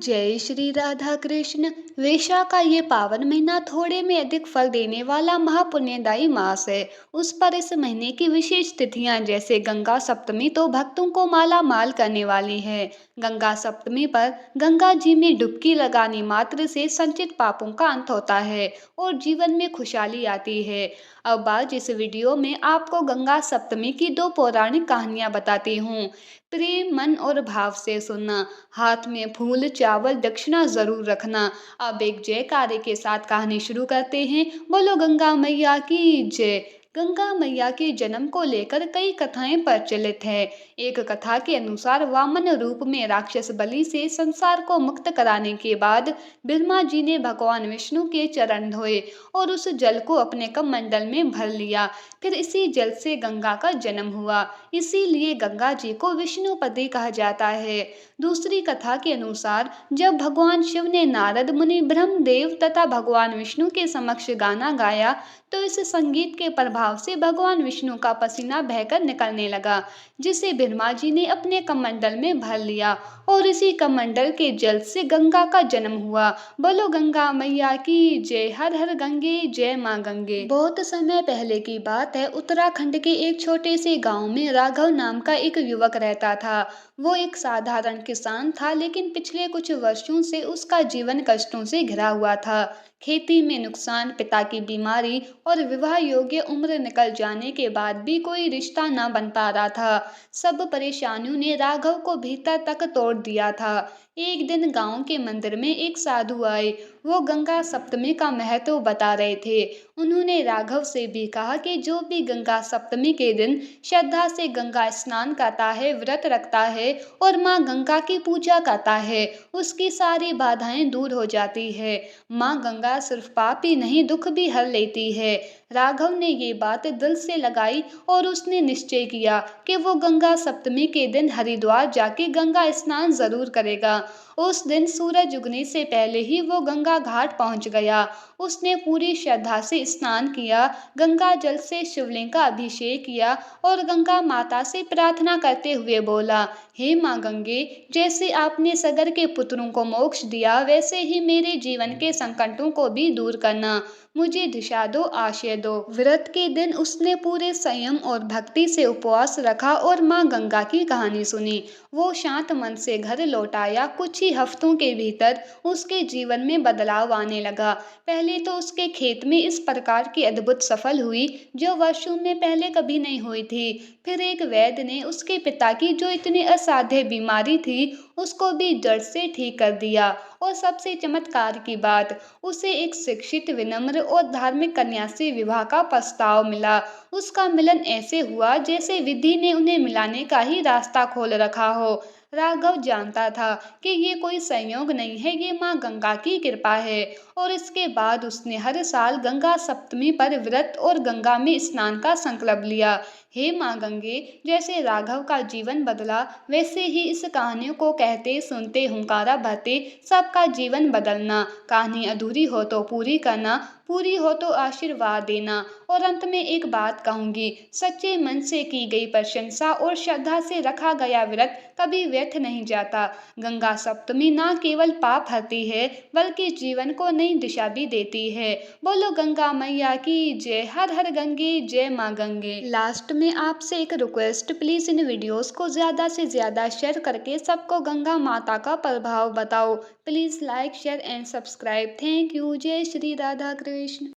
जय श्री राधा कृष्ण। वैशाख का ये पावन महीना थोड़े में अधिक फल देने वाला महापुण्यदायी मास है। उस पर इस महीने की विशेष तिथियां जैसे गंगा सप्तमी तो भक्तों को माला माल करने वाली है। गंगा सप्तमी पर गंगा जी में डुबकी लगाने मात्र से संचित पापों का अंत होता है और जीवन में खुशहाली आती है। अब आज इस वीडियो में आपको गंगा सप्तमी की दो पौराणिक कहानियां बताती हूँ। प्रेम मन और भाव से सुनना। हाथ में फूल चावल दक्षिणा जरूर रखना। अब एक जयकारे के साथ कहानी शुरू करते हैं। बोलो गंगा मैया की जय। गंगा मैया के जन्म को लेकर कई कथाएं प्रचलित है। एक कथा के अनुसार वामन रूप में राक्षस बलि से संसार को मुक्त कराने के बाद ब्रह्मा जी ने भगवान विष्णु के चरण धोए और उस जल को अपने कमंडल में भर लिया। फिर इसी जल से गंगा का जन्म हुआ। इसीलिए गंगा जी को विष्णुपति कहा जाता है। दूसरी कथा के अनुसार जब भगवान शिव ने नारद मुनि ब्रह्मदेव तथा भगवान विष्णु के समक्ष गाना गाया तो इस संगीत के प्रभाव से भगवान विष्णु का पसीना बहकर निकलने लगा, जिसे ब्रह्मा जी ने अपने कमंडल में भर लिया और इसी कमंडल के जल से गंगा का जन्म हुआ। बोलो गंगा मैया की जय। हर हर गंगे जय माँ गंगे। बहुत समय पहले की बात है। उत्तराखंड के एक छोटे से गांव में राघव नाम का एक युवक रहता था। वो एक साधारण किसान था, लेकिन पिछले कुछ वर्षों से उसका जीवन कष्टों से घिरा हुआ था। खेती में नुकसान, पिता की बीमारी और विवाह योग्य उम्र निकल जाने के बाद भी कोई रिश्ता न बन पा रहा था। सब परेशानियों ने राघव को भीतर तक तोड़ दिया था। एक दिन गांव के मंदिर में एक साधु आए। वो गंगा सप्तमी का महत्व बता रहे थे। उन्होंने राघव से भी कहा कि जो भी गंगा सप्तमी के दिन श्रद्धा से गंगा स्नान करता है, व्रत रखता है और माँ गंगा की पूजा करता है, उसकी सारी बाधाएं दूर हो जाती है। माँ गंगा सिर्फ पाप ही नहीं, दुख भी हर लेती है। राघव ने ये बात दिल से लगाई और उसने निश्चय किया कि वो गंगा सप्तमी के दिन हरिद्वार जाके गंगा स्नान जरूर करेगा। उस दिन सूरज उगने से पहले ही वो गंगा घाट पहुंच गया। उसने पूरी श्रद्धा से स्नान किया, गंगा जल से शिवलिंग का अभिषेक किया और गंगा माता से प्रार्थना करते हुए बोला, हे माँ गंगे, जैसे आपने सगर के पुत्रों को मोक्ष दिया वैसे ही मेरे जीवन के संकटों को भी दूर करना। मुझे दिशा दो, आशय दो। व्रत के दिन उसने पूरे संयम और भक्ति से उपवास रखा और माँ गंगा की कहानी सुनी। वो शांत मन से घर लौट आया। कुछ ही हफ्तों के भीतर उसके जीवन में बदलाव आने लगा। पहले तो उसके खेत में इस प्रकार की अद्भुत सफल हुई जो वर्षों में पहले कभी नहीं हुई थी। फिर एक वैद्य ने उसके पिता की जो इतनी असाध्य बीमारी थी उसको भी जड़ से ठीक कर दिया। और सबसे चमत्कार की बात, उसे एक शिक्षित, विनम्र और धार्मिक कन्या से विवाह का प्रस्ताव मिला। उसका मिलन ऐसे हुआ जैसे विधि ने उन्हें मिलाने का ही रास्ता खोल रखा हो। राघव जानता था कि ये कोई संयोग नहीं है, ये माँ गंगा की कृपा है। और इसके बाद उसने हर साल गंगा सप्तमी पर व्रत और गंगा में स्नान का संकल्प लिया। हे माँ गंगे, जैसे राघव का जीवन बदला वैसे ही इस कहानी को कहते सुनते हुंकारा भरते सबका जीवन बदलना। कहानी अधूरी हो तो पूरी करना, पूरी हो तो आशीर्वाद देना। और अंत में एक बात कहूंगी, सच्चे मन से की गई प्रशंसा और श्रद्धा से रखा गया व्रत कभी व्यर्थ नहीं जाता। गंगा सप्तमी न केवल पाप हरती है बल्कि जीवन को नई दिशा भी देती है। बोलो गंगा मैया की जय। हर हर गंगे जय माँ गंगे। लास्ट में आपसे एक रिक्वेस्ट, प्लीज इन वीडियोस को ज्यादा से ज्यादा शेयर करके सबको गंगा माता का प्रभाव बताओ। Please like share and subscribe. Thank you. जय श्री राधा कृष्ण।